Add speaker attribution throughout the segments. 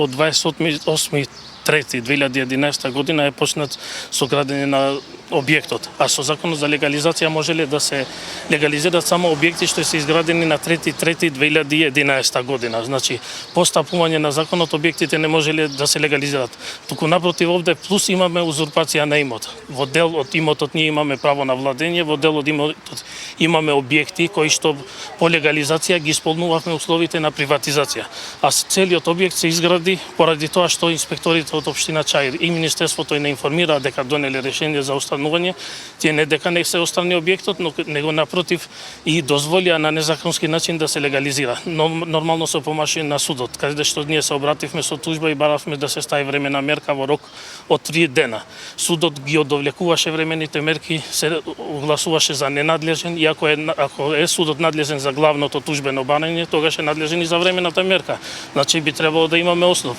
Speaker 1: од 28.3.2011 година е почнат со градење на објектот, а со законот за легализација можеле да се легализираат само објекти што се изградени на 3.3.2011 година. Значи, постапување на законот објектите не можеле да се легализираат. Туку напротив овде плюс имаме узурпација на имот. Во дел од имотот ние имаме право на владење, во дел од имотот имаме објекти кои што по легализација ги исполнувавме условите на приватизација. А целиот објект се изгради поради тоа што инспекторите од општина Чаир и Министерството не информираа дека донеле решение за останување, тие не дека не се острани објектот, но него напротив и дозволија на незаконски начин да се легализира. Но нормално со помаши на судот, каде што ние се обративме со тужба и баравме да се стави времена мерка во рок од 3 дена. Судот ги одовлекуваше времените мерки, се огласуваше за ненадлежен, и ако е судот надлежен за главното тужбено барање, тогаш е надлежен и за времената мерка. Значи би требало да имаме основ.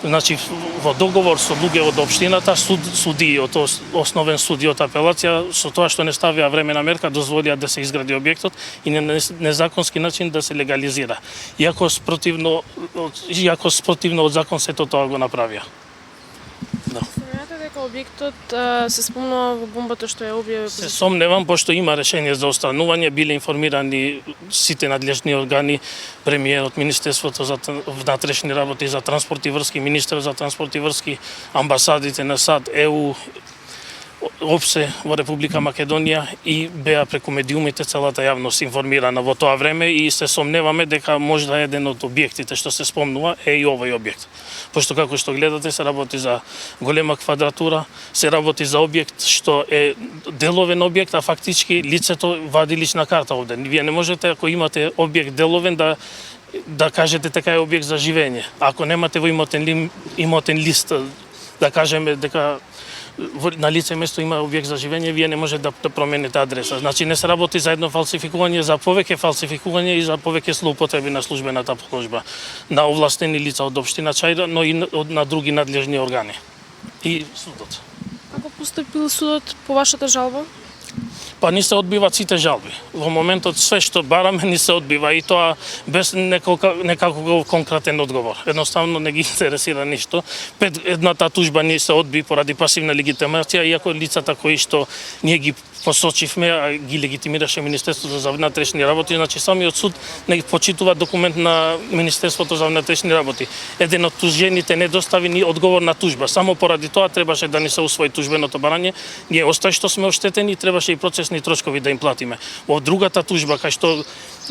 Speaker 1: Значи во договор со луѓе од општината, судии од основен суд и од апелација, со тоа што не ставија времена мерка, дозволија да се изгради објектот и на незаконски начин да се легализира. Иако спротивно од закон сето тоа го направија.
Speaker 2: Сомневате дека објектот се спомнува во бомбата што ја објави?
Speaker 1: Се сомневам, пошто има решение за останување, биле информирани сите надлежни органи, премиерот, Министерството за внатрешни работи, за транспорт и врски, министер за транспорт и врски, амбасадите на САД, ЕУ, ОПСЕ во Република Македонија и беа преку медиумите целата јавност информирана во тоа време и се сомневаме дека можда еден од објектите што се спомнува е и овој објект. Пошто како што гледате се работи за голема квадратура, се работи за објект што е деловен објект, а фактички лицето вади лична карта овде. Вие не можете ако имате објект деловен да кажете дека е објект за живење. Ако немате во имотен лист да кажеме дека на лице место има објект за живење, вие не може да промените адреса. Значи не се работи за едно фалсификување, за повеќе фалсификување и за повеќе злоупотреби на службената положба на овластени лица од општина Чаир, но и на други надлежни органи и судот.
Speaker 2: Како постапил судот по вашата жалба?
Speaker 1: Па ни се одбиваат сите жалби. Во моментот све што бараме ни се одбива и тоа без некако конкретен одговор. Едноставно не ги интересира ништо. Едната тужба ни се одби поради пасивна легитимација, иако лицата кои што ние ги посочивме, а ги легитимираше Министерството за внатрешни работи, значи самиот суд не почитува документ на Министерството за внатрешни работи. Еден од тужените не достави ни одговор на тужба. Само поради тоа требаше да ни се усвои тужбеното барање. Ние остај што сме оштетени, требаше и процесни трошкови да им платиме. Во другата тужба кај што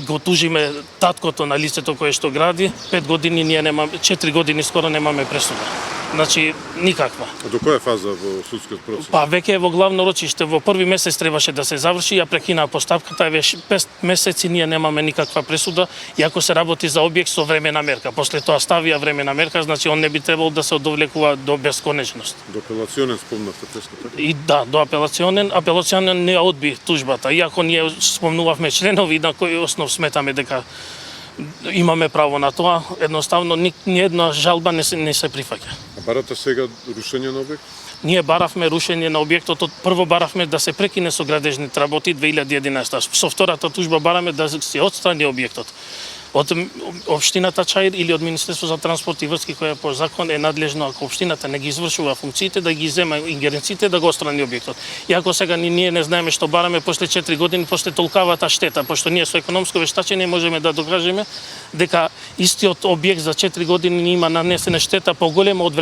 Speaker 1: го тужиме таткото на лицето кое што гради, 5 години ние немаме, 4 години скоро немаме пресуда. Значи никаква.
Speaker 3: А до која фаза во судскиот процес?
Speaker 1: Па веќе во главно рочиште, во први месец требаше да се заврши, ја прекинаа постапката, веќе 5 месеци ние немаме никаква пресуда, иако се работи за објект со времена мерка. После тоа ставија времена мерка, значи он не би требало да се одовлекува до бесконечност.
Speaker 3: До апелационен спомнавте тесто, така?
Speaker 1: И да, до апелационен не одби тужбата, иако ние спомнувавме членови на кои основ сметаме дека имаме право на тоа, едноставно ни една жалба не се прифаќа.
Speaker 3: А барате сега рушење на објект?
Speaker 1: Ние баравме рушење на објектот, прво баравме да се прекине со градежните работи 2011. Со втората тужба бараме да се отстрани објектот од општината Чаир или од Министерство за транспорт и врски, која по закон е надлежно, ако општината не ги извршува функциите, да ги зема ингеренциите, да го отстрани објектот. Иако сега ние не знаеме што бараме после 4 години, после толкавата штета, пошто ние со економско вештачење можеме да докажеме дека истиот објект за 4 години има нанесена штета поголема од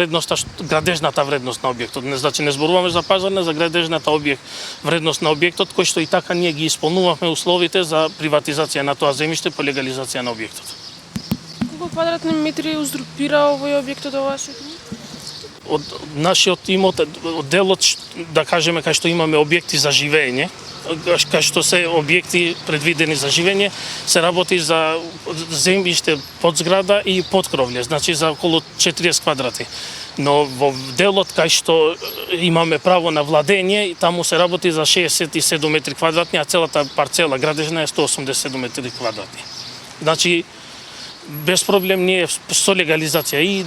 Speaker 1: градежната вредност на објектот. Значи не зборуваме за пазарна, за градежната вредност на објектот, кој што и така ние ги исполнувавме условите за приватизација на тоа земјиште по легализација на објектот.
Speaker 2: Колку квадратни метри узурпира овој објектот од вашиот имот?
Speaker 1: Од нашиот имот, од делот, да кажеме, кај што имаме објекти за живење, кај што се објекти предвидени за живење, се работи за земјиште под зграда и под кровле, значи за околу 40 квадрати. Но во делот кај што имаме право на владење, таму се работи за 67 метри квадратни, а целата парцела градежна е 187 метри квадратни. Значи, без проблем ние со легализација и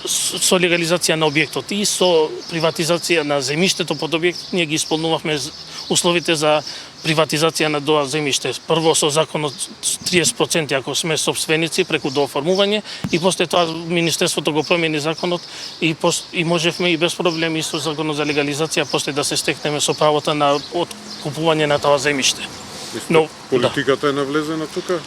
Speaker 1: со легализација на објектот и со приватизација на земјиштето под објектот ние ги исполнувавме условите за приватизација на тоа земјиште. Прво со законот 30% ако сме собственици преку дооформување и после тоа Министерството го промени законот и можевме и без проблем и со законот за легализација после да се стекнеме со правото на откупување на тоа земјиште. Но
Speaker 3: Политиката е навлезена тука?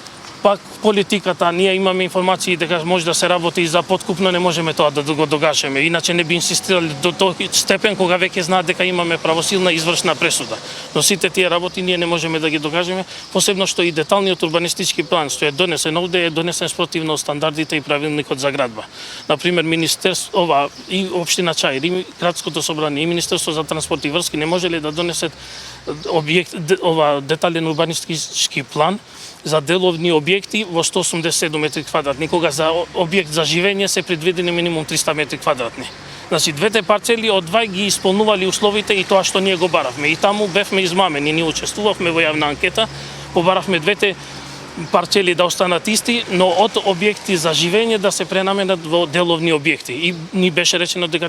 Speaker 1: пак политиката, ние имаме информации дека може да се работи и за подкуп, но не можеме тоа да го догашеме. Иначе не би инсистирали до тој степен кога веќе знаат дека имаме правосилна извршна пресуда. Но сите тие работи ние не можеме да ги докажеме, посебно што и деталниот урбанистички план што е донесен овде е донесен спротивно од стандардите и правилникот за градба. Например, Министерство и општина Чаир, и градското собрание, и Министерство за транспорт и врски не можеле да донесат детален урбанистички план за деловни објекти во 187 метри квадратни, кога за објект за живење се предвидени минимум 300 метри квадратни. Значи, двете парцели од два ги исполнували условите и тоа што ние го баравме. И таму бевме измамени, ние учествувавме во јавна анкета, побаравме двете парцели да останат исти, но од објекти за живење да се пренаменат во деловни објекти. И ни беше речено дека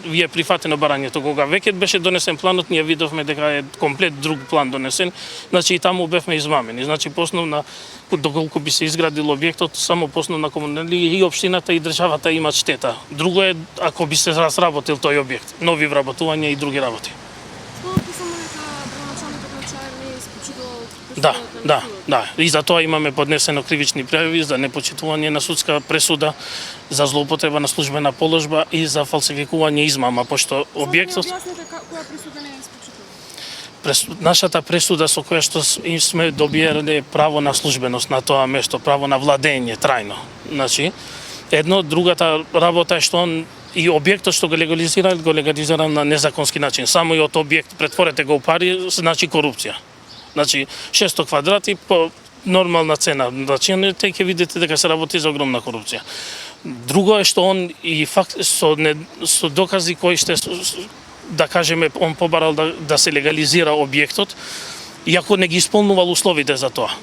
Speaker 1: ви е прифатено барањето. Кога веќе беше донесен планот, ние видовме дека е комплет друг план донесен, значи и таму бевме измамени. Значи, по основна, доколку би се изградил објектот, само по основна комунали и општината и државата имат штета. Друго е ако би се разработил тој објект, нови вработувања и други работи. Да. И за тоа имаме поднесено кривични пријави за непочитување на судска пресуда, за злоупотреба на службена положба и за фалсификување измама, пошто објектот...
Speaker 2: Која пресуда не е испочитувана?
Speaker 1: Нашата пресуда со која што сме добиеле право на службеност на тоа место, право на владење трајно. Значи, другата работа е што он и објектот што го легализира на незаконски начин. Само и од објект претворете го у пари, значи корупција. Значи 600 квадрати по нормална цена. Значи ќе видите дека се работи за огромна корупција. Друго е што он и факт со докази кои што да кажеме он побарал да се легализира објектот, иако не ги исполнувал условите за тоа.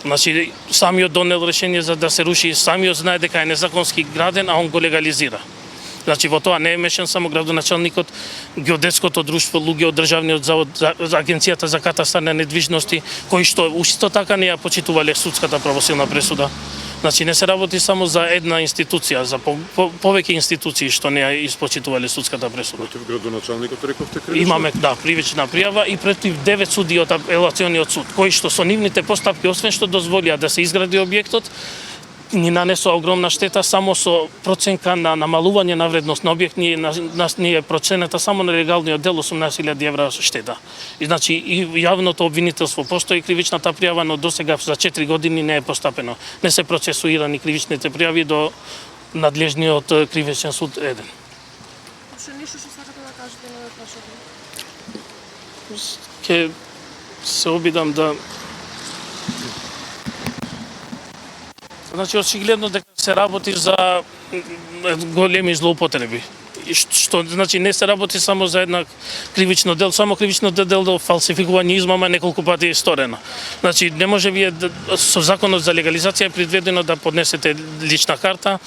Speaker 1: Значи самиот донел решение за да се руши, самиот знае дека е незаконски граден, а он го легализира. Значи во тоа не е мешан само градоначалникот, геодетското друштво, луѓе од државниот завод, за агенцијата за катастар на недвижности, кои што исто така не ја почитувале судската правосилна пресуда. Значи не се работи само за една институција, за повеќе институции што не ја испочитувале судската пресуда.
Speaker 3: Против градоначалникот рековте кривична?
Speaker 1: Имаме кривична пријава и против 9 суди од апелациониот суд, кои што со нивните постапки освен што дозволија да се изгради објектот, ни нанесоа огромна штета само со проценка на намалување на вредност на објект, ни е процената само на легалниот дел 18.000 евра штета. И значи и јавното обвинителство постои кривичната пријава, но досега за 4 години не е постапено. Не се процесуирани кривичните пријави до надлежниот кривичен суд 1.
Speaker 2: Уште нешто што сакате да кажете на прашање?
Speaker 1: Ќе се обидам да... Значи, очигледно дека се работи за големи злоупотреби. Што значи не се работи само за една кривично дел, само кривично дел до фалсификување измама неколку пати е сторено. Значи не може вие со законот за легализација е предвидено да поднесете лична карта,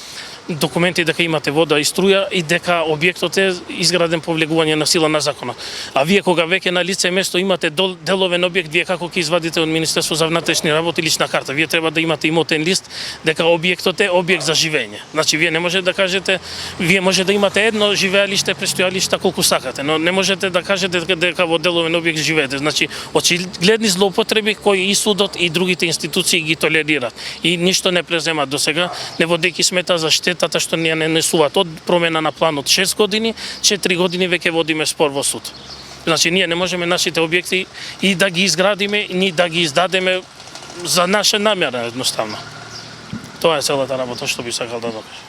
Speaker 1: документи дека имате вода и струја и дека објектот е изграден по влегување на сила на законот. А вие кога веќе на лице место имате деловен објект, вие како ќе извадите од Министерство за внатрешни работи лична карта? Вие треба да имате имотен лист дека објектот е објект за живење. Значи вие не можете да кажете, вие може да имате едно живеалиште, престојалиште колку сакате, но не можете да кажете дека во деловен објект живеете. Значи очигледни злоупотреби кои и судот и другите институции ги толерираат и ништо не преземат досега, не водејќи смета за штетата што ни ја нанесуваат од промена на планот 6 години, 4 години веќе водиме спор во суд. Значи ние не можеме нашите објекти и да ги изградиме, ни да ги издадеме за наша намера едноставно. Тоа е целата работа што би сакал да докажам.